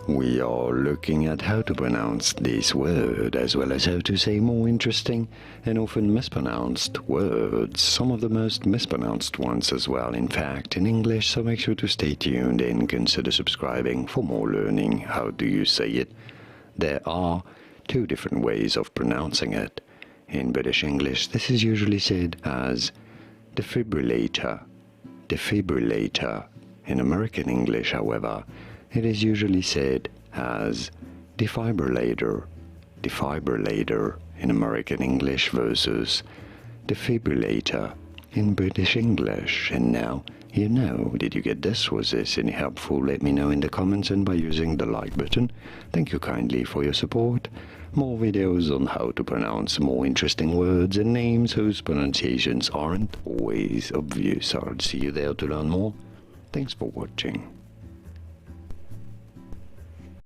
We are looking at how to pronounce this word as well as how to say more interesting and often mispronounced words, some of the most mispronounced ones as well, in fact, in English, so make sure to stay tuned and consider subscribing for more learning. How do you say it? There are two different ways of pronouncing it. In British English, this is usually said as defibrillator, defibrillator. In American English, however, it is usually said as defibrillator, defibrillator in American English versus defibrillator in British English. And now you know. Did you get this? Was this any helpful? Let me know in the comments and by using the like button. Thank you kindly for your support. More videos on how to pronounce more interesting words and names whose pronunciations aren't always obvious. I'll see you there to learn more. Thanks for watching.